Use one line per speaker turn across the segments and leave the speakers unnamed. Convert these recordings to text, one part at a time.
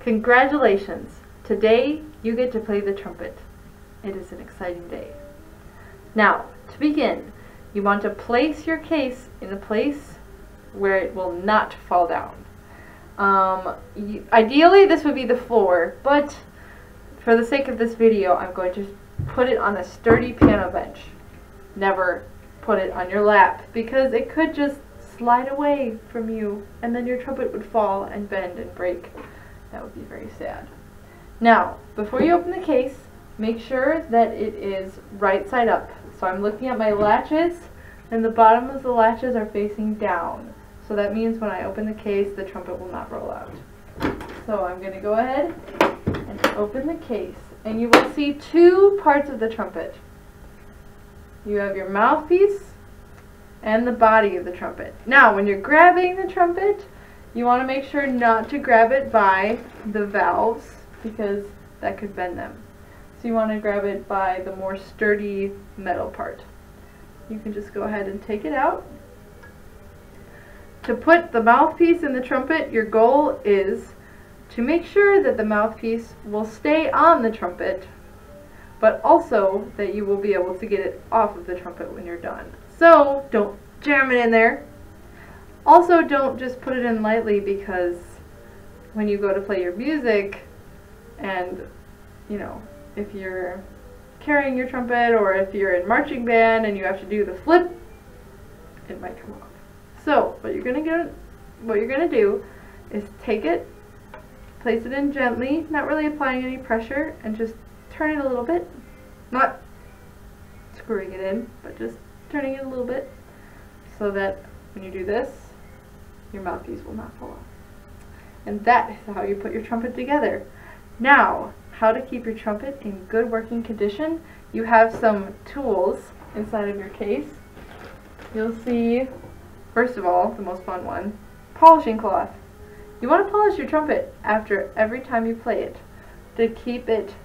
Congratulations! Today you get to play the trumpet. It is an exciting day. Now, to begin, you want to place your case in a place where it will not fall down. Ideally this would be the floor, but for the sake of this video I'm going to put it on a sturdy piano bench. Never put it on your lap because it could just slide away from you and then your trumpet would fall and bend and break. That would be very sad. Now, before you open the case, make sure that it is right side up. So I'm looking at my latches and the bottom of the latches are facing down. So that means when I open the case, the trumpet will not roll out. So I'm going to go ahead and open the case. And you will see two parts of the trumpet. You have your mouthpiece and the body of the trumpet. Now, when you're grabbing the trumpet, you want to make sure not to grab it by the valves because that could bend them. So you want to grab it by the more sturdy metal part. You can just go ahead and take it out. To put the mouthpiece in the trumpet, your goal is to make sure that the mouthpiece will stay on the trumpet, but also that you will be able to get it off of the trumpet when you're done. So don't jam it in there. Also, don't just put it in lightly because when you go to play your music and, you know, if you're carrying your trumpet or if you're in marching band and you have to do the flip, it might come off. So what you're gonna do is take it, place it in gently, not really applying any pressure, and just turn it a little bit. Not screwing it in, but just turning it a little bit so that when you do this, your mouthpiece will not fall off. And that is how you put your trumpet together. Now, how to keep your trumpet in good working condition. You have some tools inside of your case. You'll see, first of all, the most fun one, polishing cloth. You want to polish your trumpet after every time you play it to keep it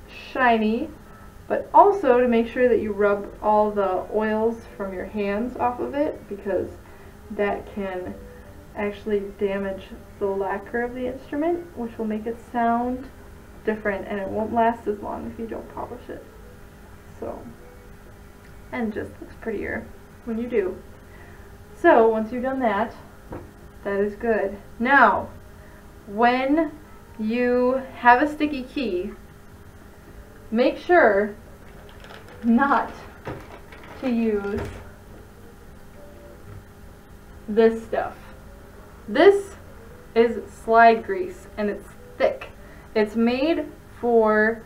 shiny, but also to make sure that you rub all the oils from your hands off of it because that can actually damage the lacquer of the instrument, which will make it sound different and it won't last as long if you don't polish it. So, and just looks prettier when you do. So once you've done that, that is good. Now, when you have a sticky key, make sure not to use this stuff. This is slide grease and it's thick. It's made for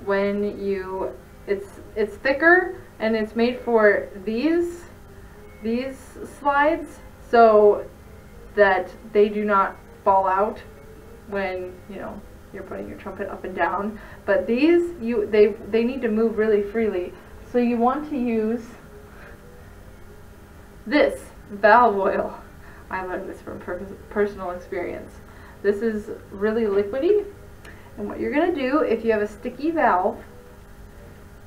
when you, it's thicker and it's made for these slides so that they do not fall out when, you know, you're putting your trumpet up and down. But these, they need to move really freely. So you want to use this valve oil. I learned this from personal experience. This is really liquidy, and what you're going to do if you have a sticky valve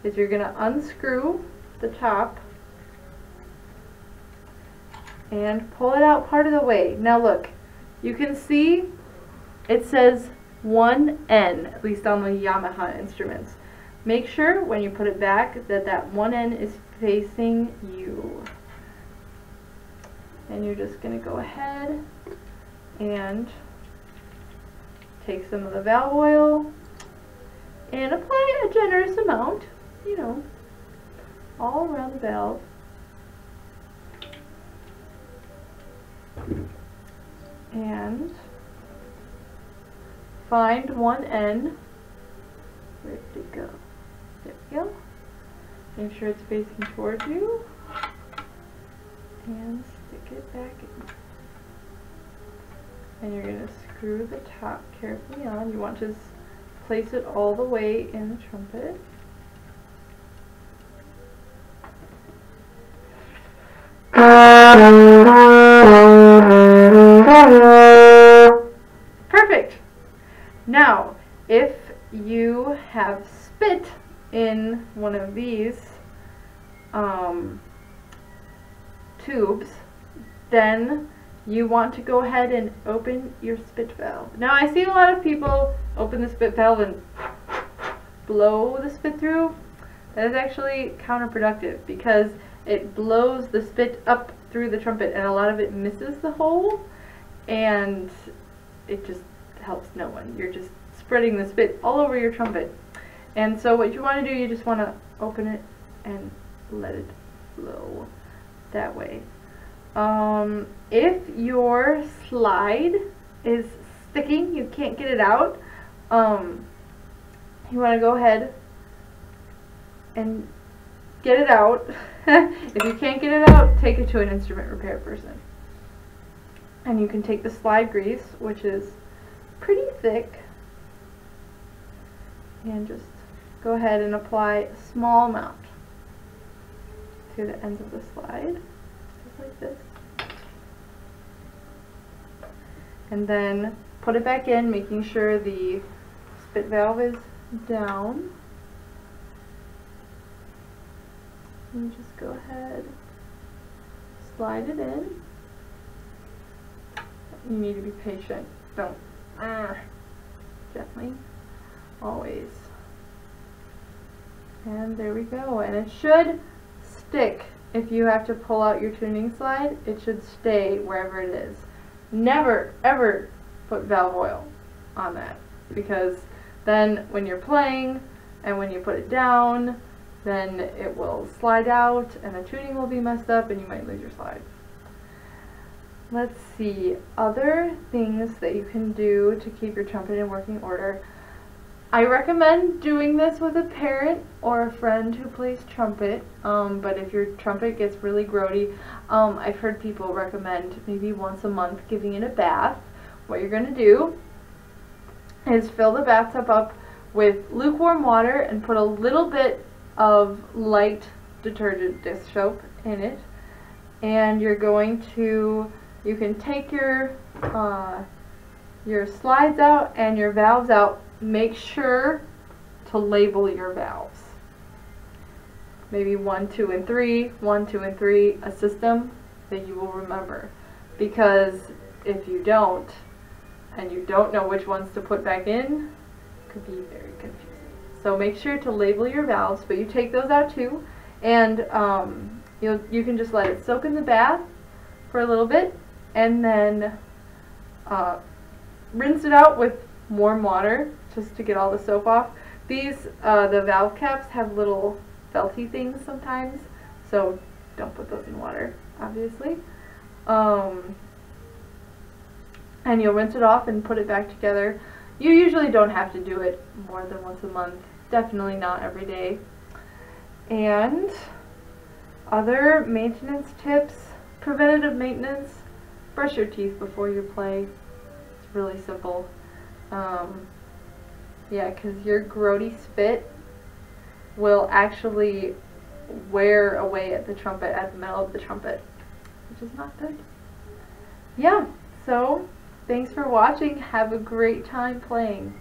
is you're going to unscrew the top and pull it out part of the way. Now look, you can see it says 1N, at least on the Yamaha instruments. Make sure when you put it back that that 1N is facing you. And you're just going to go ahead and take some of the valve oil and apply a generous amount, you know, all around the valve. And find 1N. Where did it go? There we go. Make sure it's facing towards you. And stick it back in. And you're going to screw the top carefully on. You want to place it all the way in the trumpet. Perfect! Now, if you have spit in one of these tubes, then you want to go ahead and open your spit valve. Now I see a lot of people open the spit valve and blow the spit through. That is actually counterproductive because it blows the spit up through the trumpet and a lot of it misses the hole and it just helps no one. You're just spreading the spit all over your trumpet. And so what you want to do, you just want to open it and let it flow that way. If your slide is sticking, you can't get it out, you want to go ahead and get it out. If you can't get it out, take it to an instrument repair person. And you can take the slide grease, which is pretty thick, and just go ahead and apply a small amount to the ends of the slide, just like this. And then put it back in, making sure the spit valve is down. And just go ahead, slide it in. You need to be patient. Don't gently, always. And there we go. And it should stick. If you have to pull out your tuning slide, it should stay wherever it is. Never ever put valve oil on that, because then when you're playing and when you put it down, then it will slide out and the tuning will be messed up and you might lose your slide. Let's see, other things that you can do to keep your trumpet in working order. I recommend doing this with a parent or a friend who plays trumpet, but if your trumpet gets really grody, I've heard people recommend maybe once a month giving it a bath. What you're going to do is fill the bathtub up with lukewarm water and put a little bit of light detergent dish soap in it, and you're going to, you can take your slides out and your valves out. Make sure to label your valves. Maybe 1, 2, and 3, 1, 2, and 3, a system that you will remember. Because if you don't, and you don't know which ones to put back in, it could be very confusing. So make sure to label your valves, but you take those out too, and you can just let it soak in the bath for a little bit, and then rinse it out with warm water just to get all the soap off. These, the valve caps have little felty things sometimes, so don't put those in water, obviously. And you'll rinse it off and put it back together. You usually don't have to do it more than once a month, definitely not every day. And other maintenance tips, preventative maintenance, brush your teeth before you play. It's really simple. Yeah, because your grody spit will actually wear away at the trumpet, at the metal of the trumpet, which is not good. Yeah, so thanks for watching. Have a great time playing.